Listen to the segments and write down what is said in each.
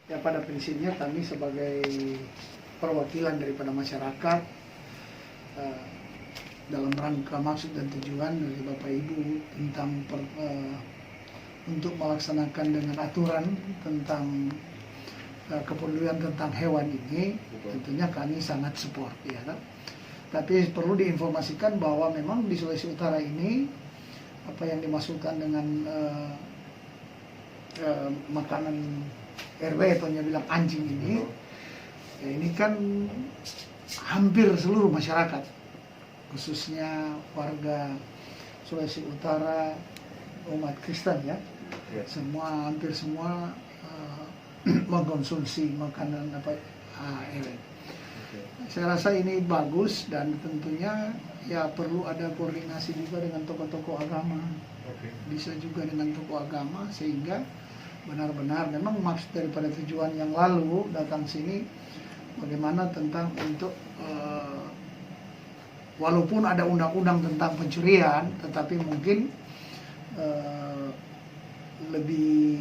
Ya pada prinsipnya kami sebagai perwakilan daripada masyarakat dalam rangka maksud dan tujuan dari Bapak Ibu tentang untuk melaksanakan dengan aturan tentang kepedulian tentang hewan ini, tentunya kami sangat support ya. Tapi perlu diinformasikan bahwa memang di Sulawesi Utara ini apa yang dimasukkan dengan makanan RW atau bilang anjing ini, ya ini kan hampir seluruh masyarakat, khususnya warga Sulawesi Utara umat Kristen ya, hampir semua mengkonsumsi makanan RW. Saya rasa ini bagus dan tentunya ya perlu ada koordinasi juga dengan tokoh-tokoh agama, bisa juga dengan tokoh agama sehingga benar-benar memang maksud daripada tujuan yang lalu datang sini bagaimana tentang untuk walaupun ada undang-undang tentang pencurian, tetapi mungkin lebih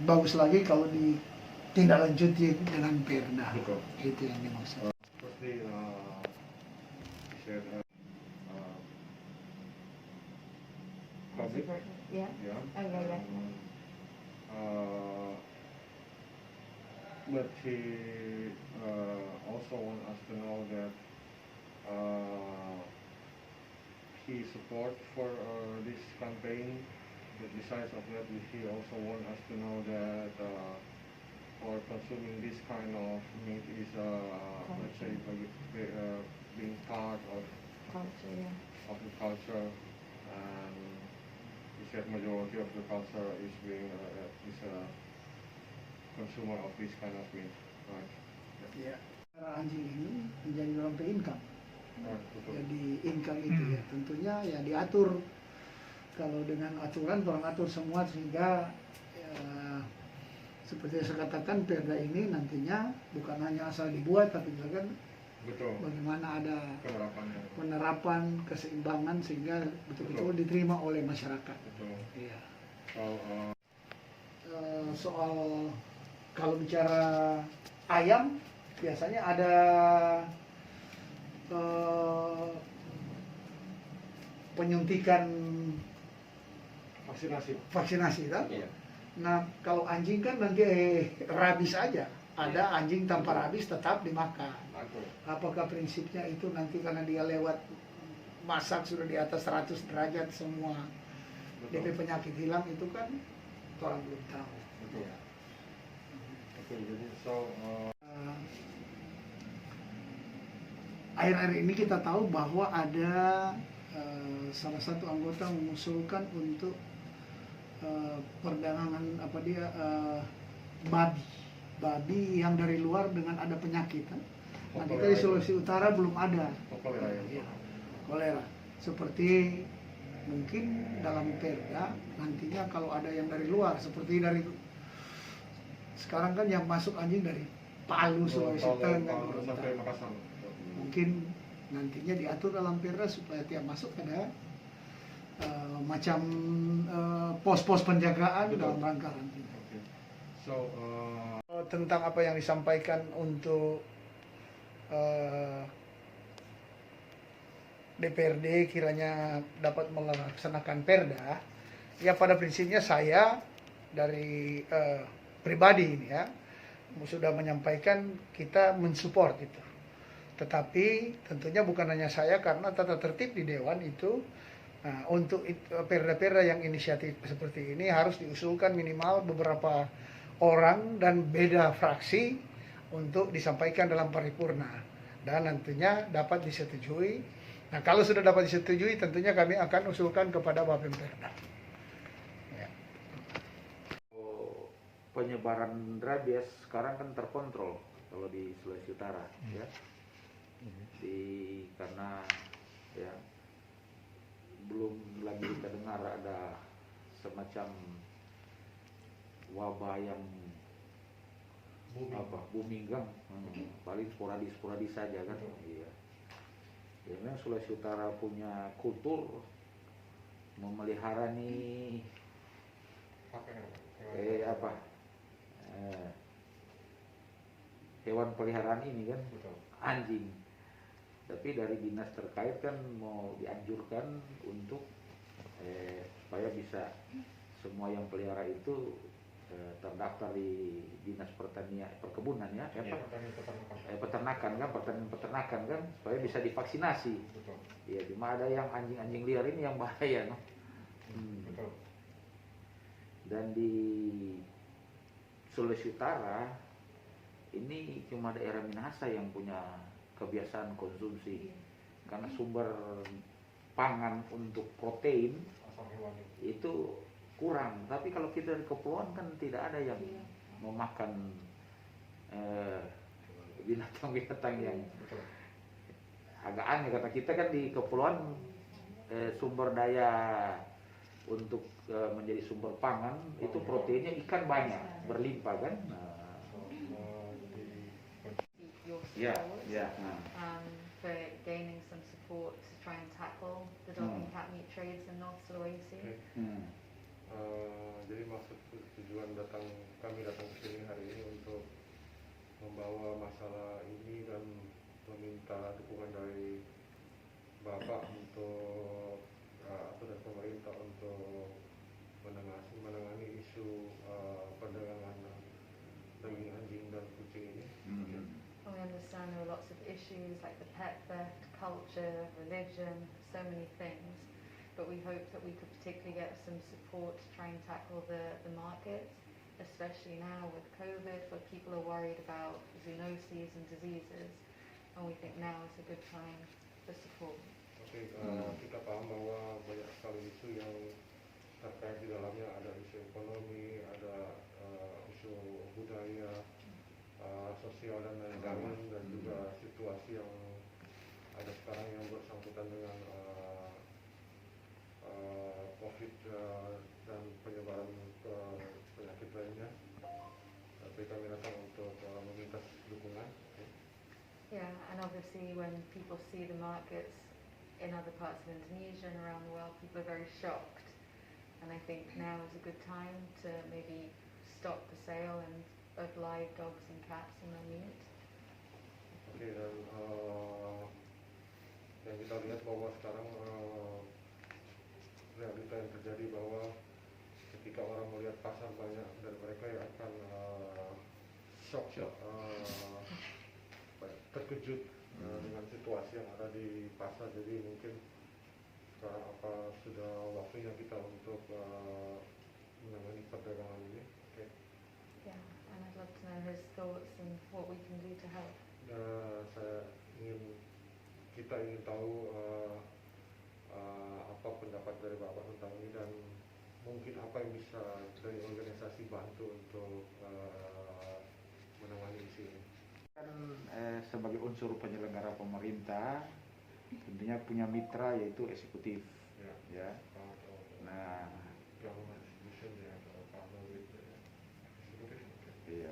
bagus lagi kalau ditindaklanjuti dengan perda. Itu yang dimaksud. Firstly, public, Yeah. yeah. But he also want us to know that he support for this campaign. But besides of that, he also want us to know that for consuming this kind of meat is, let's say, being part of Culture, yeah. the culture, and he said majority of the culture is being is a consumer of this kind of meat, right? Ya, anjing ini menjadi dalam income. Right, betul. Jadi income itu ya tentunya ya diatur kalau dengan aturan tolong atur semua sehingga ya, seperti saya katakan perda ini nantinya bukan hanya asal dibuat tapi juga kan Betul. bagaimana ada Penerapannya. penerapan keseimbangan sehingga betul-betul diterima oleh masyarakat. Betul. Iya. So, Soal kalau bicara ayam biasanya ada penyuntikan vaksinasi kan? Iya. Nah kalau anjing kan nanti rabies aja, ada anjing tanpa rabies tetap dimakan. Apakah prinsipnya itu nanti karena dia lewat masak sudah di atas 100 derajat semua DP penyakit hilang itu kan orang belum tahu. Betul. Ya. Oke, jadi Akhir-akhir ini kita tahu bahwa ada salah satu anggota mengusulkan untuk perdagangan babi yang dari luar dengan ada penyakit kan? Nah kita di Sulawesi Utara belum ada kolera. Seperti mungkin dalam perda nantinya kalau ada yang dari luar seperti dari sekarang kan yang masuk anjing dari Palu, Sulawesi Tengah, sampai Makassar. mungkin nantinya diatur dalam perda supaya tiap masuk ada macam pos-pos penjagaan. Betul. Dalam rangka karantina. Okay. So, tentang apa yang disampaikan untuk DPRD kiranya dapat melaksanakan perda, ya pada prinsipnya saya dari pribadi ini ya sudah menyampaikan kita mensupport itu. Tetapi tentunya bukan hanya saya karena tata tertib di Dewan itu untuk perda-perda yang inisiatif seperti ini harus diusulkan minimal beberapa orang dan beda fraksi untuk disampaikan dalam paripurna dan nantinya dapat disetujui. Nah kalau sudah dapat disetujui tentunya kami akan usulkan kepada Bapemperda. Ya. Penyebaran rabies sekarang kan terkontrol kalau di Sulawesi Utara ya. Karena ya belum lagi kita dengar ada semacam wabah yang booming kan, paling sporadis saja kan. Iya. Ya, memang Sulawesi Utara punya kultur memelihara nih hewan peliharaan ini kan, Betul. anjing. Tapi dari dinas terkait kan mau dianjurkan untuk supaya bisa semua yang pelihara itu terdaftar di dinas pertanian perkebunan ya, peternakan kan, peternakan kan, supaya bisa divaksinasi. Betul. Ya, cuma ada yang anjing-anjing liar ini yang bahaya, no? Betul. Dan di Sulawesi Utara ini cuma daerah Minahasa yang punya kebiasaan konsumsi, karena sumber pangan untuk protein Asal hewani. itu kurang. Tapi kalau kita di kepulauan kan tidak ada yang memakan binatang-binatang yang Betul. agak aneh. Kata kita kan di kepulauan sumber daya untuk menjadi sumber pangan itu proteinnya ikan banyak, berlimpah kan. Nah, Your ya, support ya. for gaining some support to try and tackle the dog and cat meat trades in North Sulawesi. Oke. Jadi maksud tujuan kami datang ke sini hari ini untuk membawa masalah ini dan meminta dukungan dari Bapak untuk atau dari pemerintah untuk menangani isu perdagangan daging anjing dan kucing ini. And we understand there are lots of issues like the pet theft, culture, religion, so many things. But we hope that we could particularly get some support to try and tackle the market, especially now with COVID, where people are worried about zoonoses and diseases. And we think now is a good time for support. Oke, kita paham bahwa banyak sekali isu yang terkait di dalamnya, ada isu ekonomi, ada isu budaya, sosial dan lain-lain, dan juga situasi yang ada sekarang yang bersangkutan dengan COVID dan penyebaran penyakit lainnya. Tapi kami datang untuk meminta dukungan. Yeah, and obviously when people see the markets in other parts of Indonesia and around the world, people are very shocked. And I think now is a good time to maybe stop the sale of live dogs and cats and their meat. Oke, dan yang kita lihat bahwa sekarang realita yang terjadi bahwa ketika orang melihat pasar, banyak dari mereka yang akan shock. Terkejut dengan situasi yang ada di pasar. Jadi mungkin sekarang sudah waktunya kita untuk menangani perdagangan ini. Okay. Yeah, and I'd love to know his thoughts and what we can do to help. Kita ingin tahu apa pendapat dari Bapak tentang ini, dan mungkin apa yang bisa dari organisasi bantu untuk menangani isu ini. Kan sebagai unsur penyelenggara pemerintah tentunya punya mitra yaitu eksekutif, ya. Nah, iya.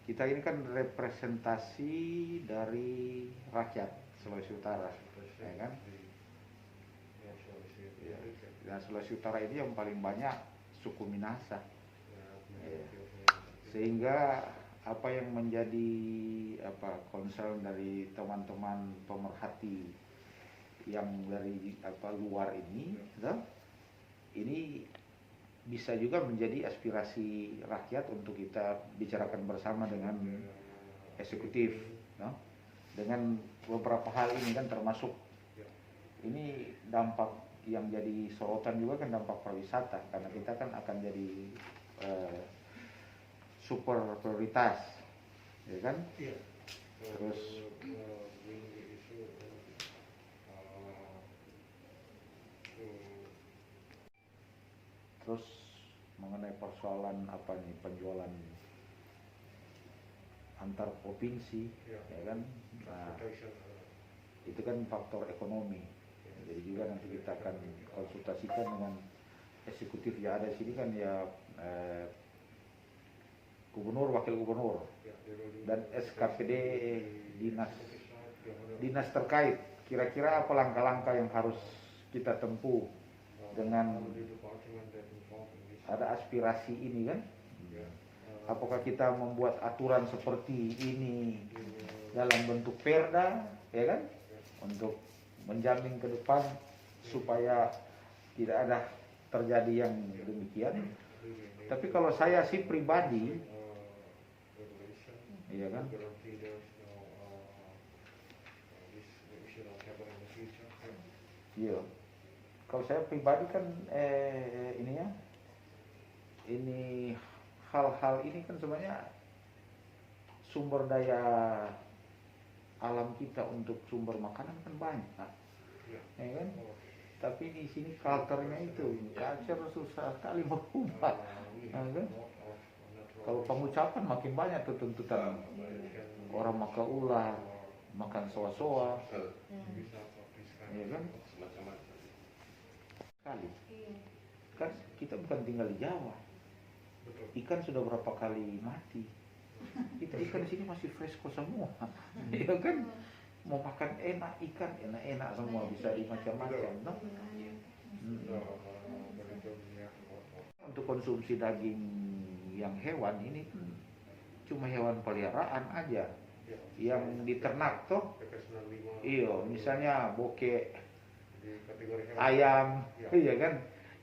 Kita ini kan representasi dari rakyat Sulawesi Utara, ya kan? Ya. Dan Sulawesi Utara ini yang paling banyak suku Minahasa, ya. Sehingga apa yang menjadi concern dari teman-teman pemerhati yang dari luar ini, ini bisa juga menjadi aspirasi rakyat untuk kita bicarakan bersama dengan eksekutif, dengan beberapa hal ini kan, termasuk ini dampak yang jadi sorotan juga kan, dampak pariwisata, karena kita kan akan jadi super prioritas, ya kan? Iya. Terus mengenai persoalan penjualan antar provinsi, ya kan? Nah, itu kan faktor ekonomi. Jadi juga nanti kita akan konsultasikan dengan eksekutif yang ada di sini kan, ya gubernur, wakil gubernur, dan SKPD dinas terkait. Kira-kira apa langkah-langkah yang harus kita tempuh dengan ada aspirasi ini kan? Apakah kita membuat aturan seperti ini dalam bentuk perda, ya kan, untuk menjamin ke depan supaya tidak ada terjadi yang demikian. Tapi kalau saya sih pribadi, ya kan, iya. Kalau saya pribadi kan ini hal-hal ini kan sebenarnya sumber daya alam kita untuk sumber makanan kan banyak, ya kan? Tapi di sini culture-nya itu, culture susah sekali berubah, ya kan? Kalau pengucapan makin banyak tuh tuntutan, orang makan ular, makan soa-soa, ya kan? Sekali, kan kita bukan tinggal di Jawa. Ikan sudah berapa kali mati. Kita ikan di sini masih fresh kok semua. Ya kan? Mau makan enak ikan, enak-enak semua, bisa dimacam-macam. No? Untuk konsumsi daging yang hewan ini cuma hewan peliharaan aja. Yang diternak toh. Iyo, misalnya bokek, ayam, iya kan?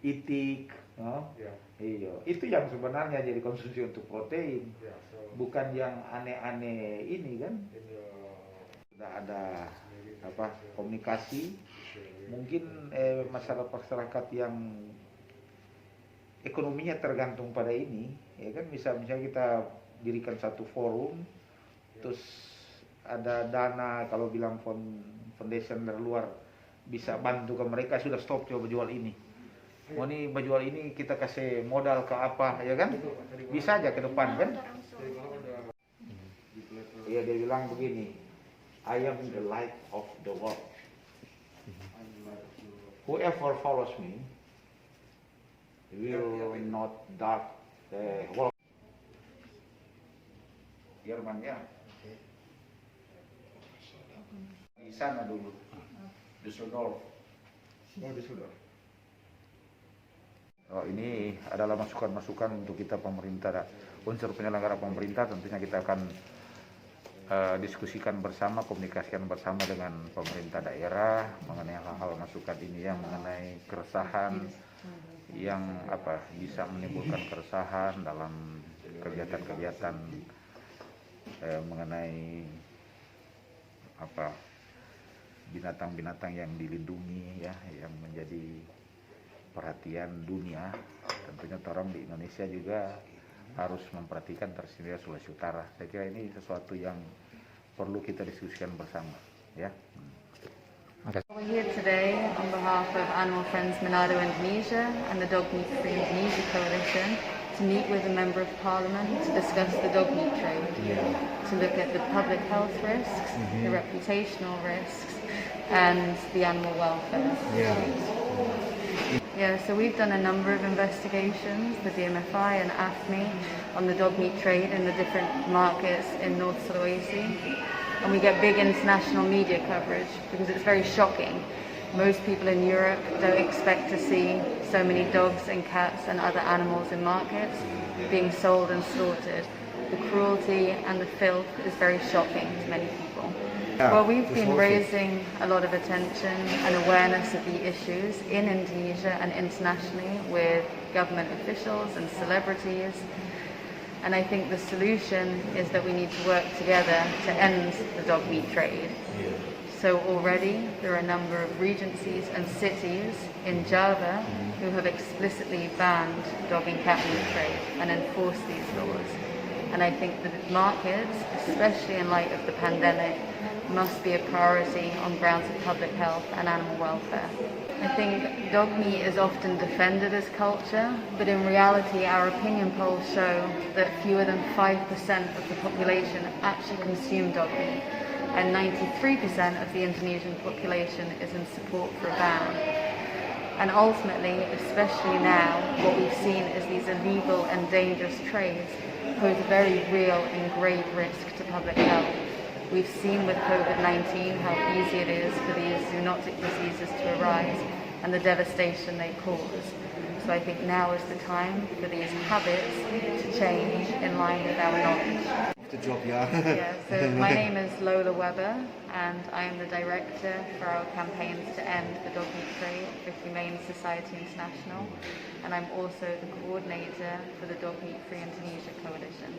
Itik, no? Iya, itu yang sebenarnya jadi konsumsi untuk protein, bukan yang aneh-aneh ini kan. Sudah ada komunikasi, mungkin masyarakat yang ekonominya tergantung pada ini, ya kan, misalnya kita dirikan satu forum, terus ada dana, kalau bilang foundation dari luar bisa bantu ke mereka, sudah stop coba jual ini. Oh ini jual ini kita kasih modal ke apa, ya kan? Bisa aja ke depan kan? Iya, dia bilang begini, I am the light of the world. Whoever follows me will not dark the world. Jerman ya. Di sana dulu, Düsseldorf. Oh, di sudah. Oh, ini adalah masukan-masukan untuk kita pemerintah, unsur penyelenggara pemerintah. Tentunya kita akan diskusikan bersama, komunikasikan bersama dengan pemerintah daerah mengenai hal-hal masukan ini yang mengenai keresahan yang bisa menimbulkan keresahan dalam kegiatan-kegiatan mengenai binatang-binatang yang dilindungi, ya, yang menjadi perhatian dunia. Tentunya orang di Indonesia juga harus memperhatikan tersendiri Sulawesi Utara. Saya kira ini sesuatu yang perlu kita diskusikan bersama, ya. We're here today on behalf of Animal Friends Manado Indonesia and the Dog Meat Free Indonesia Coalition to meet with a Member of Parliament to discuss the dog meat trade, to look at the public health risks, the reputational risks, and the animal welfare. Yeah, so we've done a number of investigations with the MFI and AFME on the dog meat trade in the different markets in North Sulawesi. And we get big international media coverage because it's very shocking. Most people in Europe don't expect to see so many dogs and cats and other animals in markets being sold and slaughtered. The cruelty and the filth is very shocking to many people. Well, we've been raising a lot of attention and awareness of the issues in Indonesia and internationally with government officials and celebrities. And I think the solution is that we need to work together to end the dog meat trade. So already there are a number of regencies and cities in Java who have explicitly banned dog and cat meat trade and enforced these laws. And I think that markets, especially in light of the pandemic, must be a priority on grounds of public health and animal welfare. I think dog meat is often defended as culture, but in reality our opinion polls show that fewer than 5% of the population actually consume dog meat, and 93% of the Indonesian population is in support for a ban. And ultimately, especially now, what we've seen is these illegal and dangerous trades pose a very real and grave risk to public health. We've seen with COVID-19 how easy it is for these zoonotic diseases to arise, and the devastation they cause. So I think now is the time for these habits to change in line with our knowledge. The job, yeah. Yeah, so my name is Lola Weber, and I am the director for our campaigns to end the dog meat trade with Humane Society International, and I'm also the coordinator for the Dog Meat Free Indonesia Coalition.